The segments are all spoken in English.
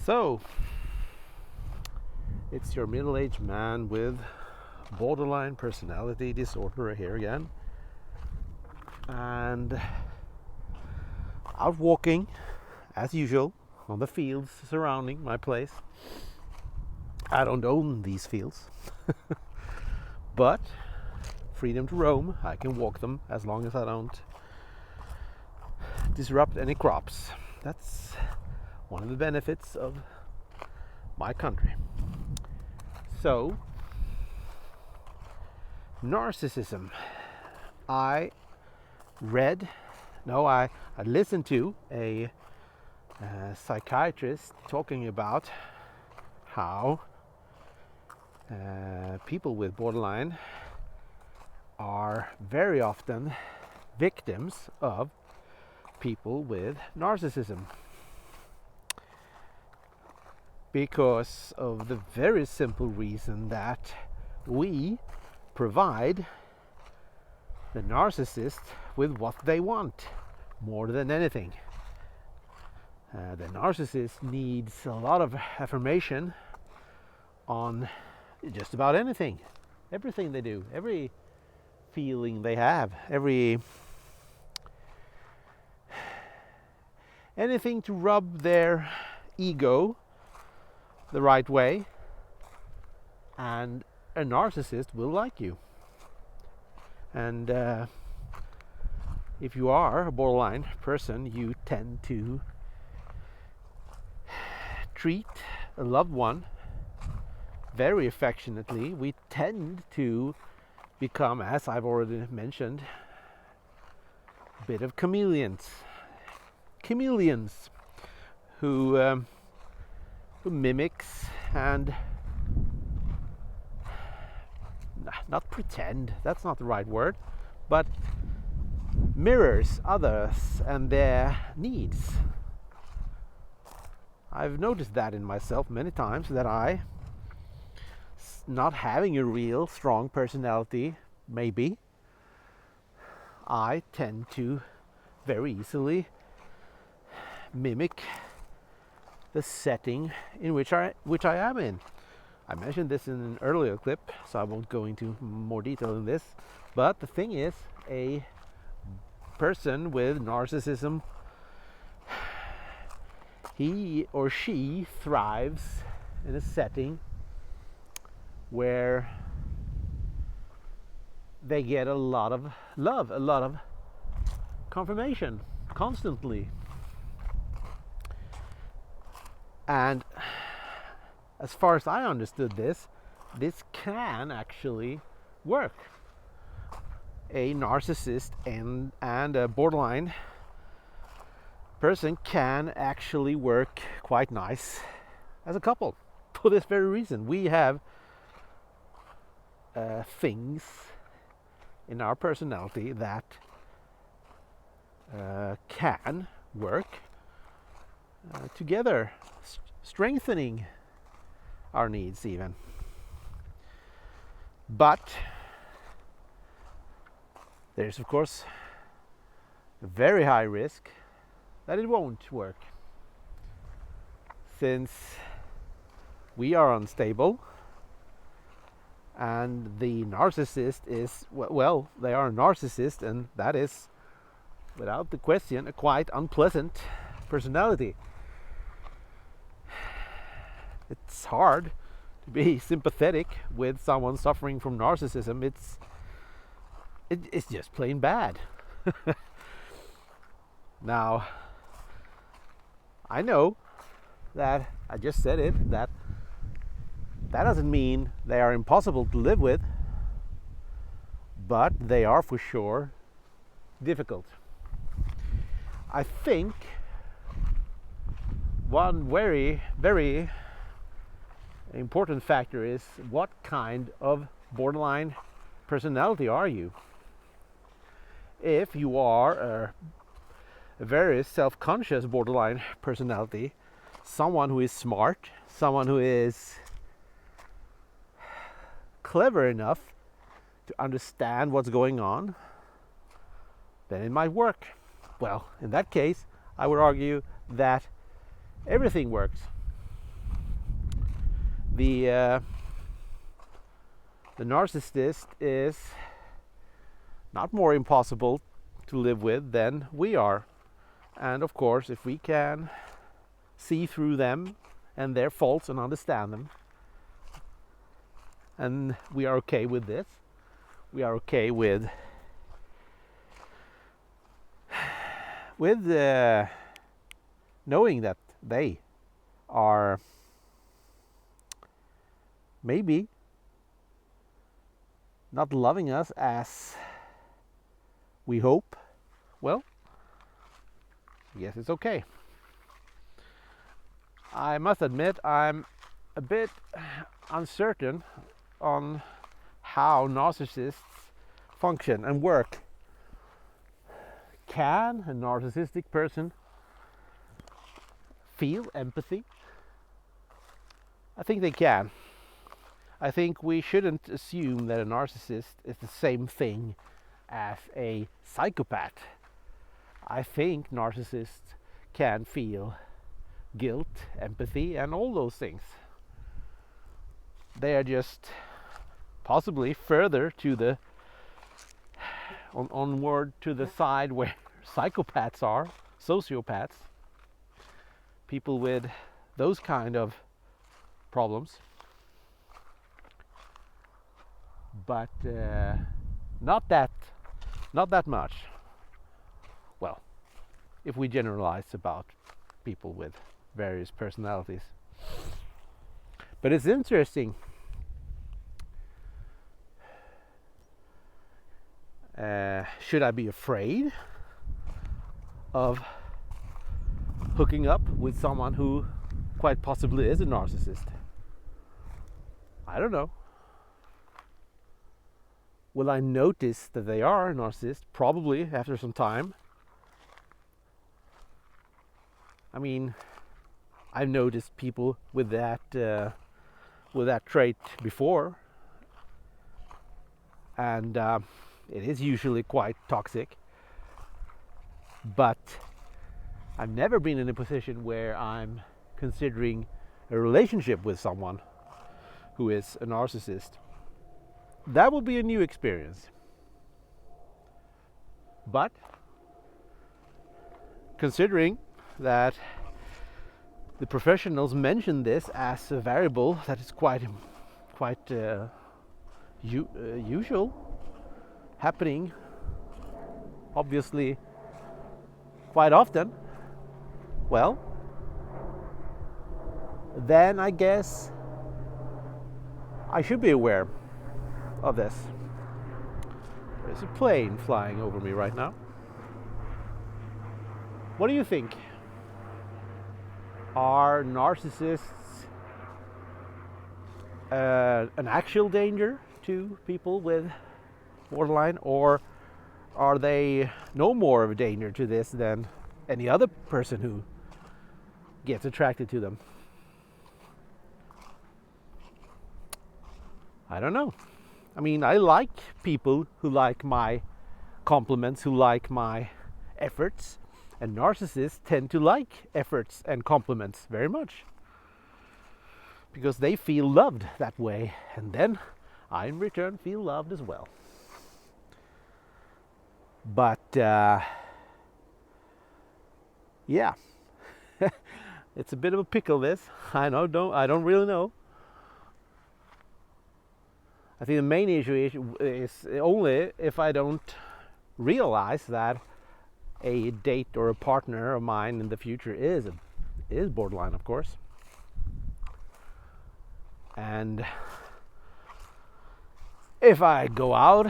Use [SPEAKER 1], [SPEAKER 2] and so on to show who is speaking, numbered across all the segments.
[SPEAKER 1] So, it's your middle-aged man with borderline personality disorder here again. And out walking, as usual, on the fields surrounding my place. I don't own these fields, but freedom to roam. I can walk them as long as I don't disrupt any crops. That's one of the benefits of my country. So, narcissism. I listened to a psychiatrist talking about how people with borderline are very often victims of people with narcissism, because of the very simple reason that we provide the narcissist with what they want more than anything. The narcissist needs a lot of affirmation on just about anything, everything they do, every feeling they have, anything to rub their ego the right way, and a narcissist will like you. And if you are a borderline person, you tend to treat a loved one very affectionately. We tend to become, as I've already mentioned, a bit of chameleons who mimics and not pretend, that's not the right word, but mirrors others and their needs. I've noticed that in myself many times, that not having a real strong personality, maybe, I tend to very easily mimic the setting in which I am in. I mentioned this in an earlier clip, so I won't go into more detail in this. But the thing is, a person with narcissism, he or she thrives in a setting where they get a lot of love, a lot of confirmation constantly. And as far as I understood this can actually work. A narcissist and a borderline person can actually work quite nice as a couple, for this very reason. We have things in our personality that can work together, strengthening our needs even. But there's of course a very high risk that it won't work, since we are unstable and the narcissist is, well, they are a narcissist, and that is without the question a quite unpleasant personality. It's hard to be sympathetic with someone suffering from narcissism. It's just plain bad. Now, I know that I just said it, that doesn't mean they are impossible to live with, but they are for sure difficult. I think one very, very important factor is, what kind of borderline personality are you? If you are a very self-conscious borderline personality, someone who is smart, someone who is clever enough to understand what's going on, then it might work. Well, in that case, I would argue that everything works. the narcissist is not more impossible to live with than we are. And of course, if we can see through them and their faults and understand them, and we are okay with this, we are okay with knowing that they are maybe not loving us as we hope, well, yes, it's okay. I must admit I'm a bit uncertain on how narcissists function and work. Can a narcissistic person feel empathy? I think they can. I think we shouldn't assume that a narcissist is the same thing as a psychopath. I think narcissists can feel guilt, empathy, and all those things. They are just possibly further to the onward to the side where psychopaths are, sociopaths, people with those kind of problems, but not that much. Well, if we generalize about people with various personalities. But it's interesting. Should I be afraid of hooking up with someone who quite possibly is a narcissist? I don't know. Will I notice that they are a narcissist? Probably after some time. I mean, I've noticed people with that trait before, and it is usually quite toxic. But I've never been in a position where I'm considering a relationship with someone who is a narcissist. That will be a new experience. But considering that the professionals mention this as a variable that is quite usual, happening obviously quite often, well, then I guess I should be aware of this. There's a plane flying over me right now. What do you think? Are narcissists an actual danger to people with borderline, or are they no more of a danger to this than any other person who gets attracted to them? I don't know. I mean, I like people who like my compliments, who like my efforts, and narcissists tend to like efforts and compliments very much because they feel loved that way, and then I in return feel loved as well. But yeah, it's a bit of a pickle, this. I don't really know. I think the main issue is only if I don't realize that a date or a partner of mine in the future is borderline, of course. And if I go out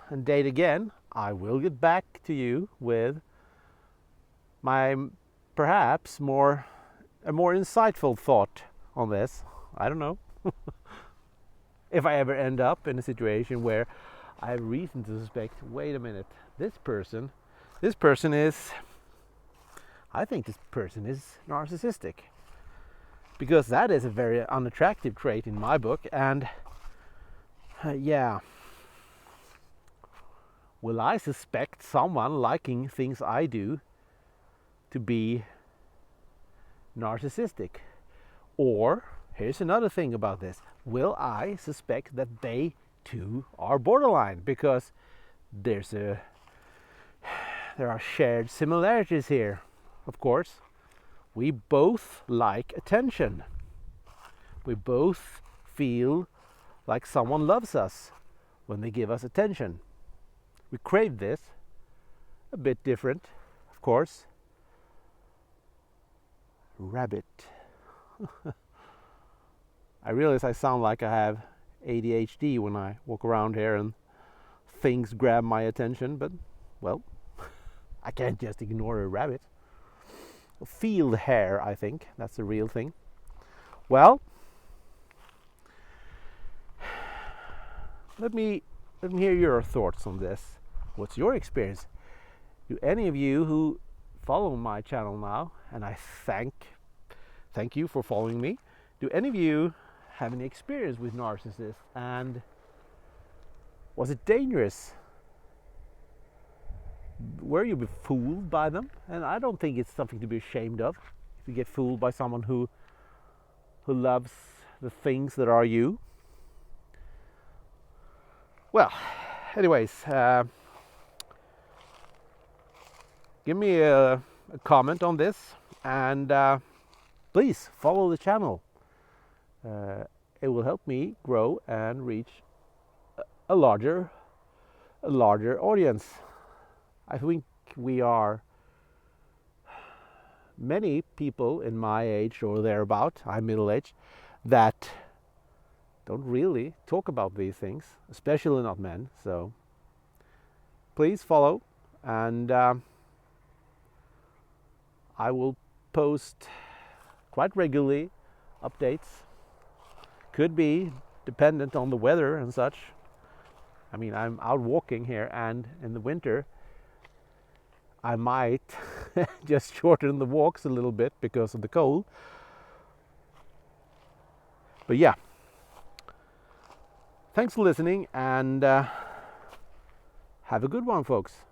[SPEAKER 1] and date again, I will get back to you with my perhaps a more insightful thought on this. I don't know. If I ever end up in a situation where I have reason to suspect, wait a minute, I think this person is narcissistic. Because that is a very unattractive trait in my book, and yeah. Will I suspect someone liking things I do to be narcissistic? Or, here's another thing about this. Will I suspect that they too are borderline? Because there are shared similarities here. Of course, we both like attention. We both feel like someone loves us when they give us attention. We crave this. A bit different, of course. Rabbit. I realize I sound like I have ADHD when I walk around here and things grab my attention, but, well, I can't just ignore a rabbit. Field hare, I think, that's the real thing. Well, let me hear your thoughts on this. What's your experience? Do any of you who follow my channel now, and I thank you for following me, do any of you have any experience with narcissists, and was it dangerous? Were you fooled by them? And I don't think it's something to be ashamed of if you get fooled by someone who loves the things that are you. Well, anyways, give me a comment on this, and please follow the channel. It will help me grow and reach a larger audience. I think we are many people in my age or thereabout, I'm middle-aged, that don't really talk about these things, especially not men. So please follow, and I will post quite regularly updates. Could be dependent on the weather and such. I mean, I'm out walking here, and in the winter I might just shorten the walks a little bit because of the cold. But yeah, thanks for listening, and have a good one, folks.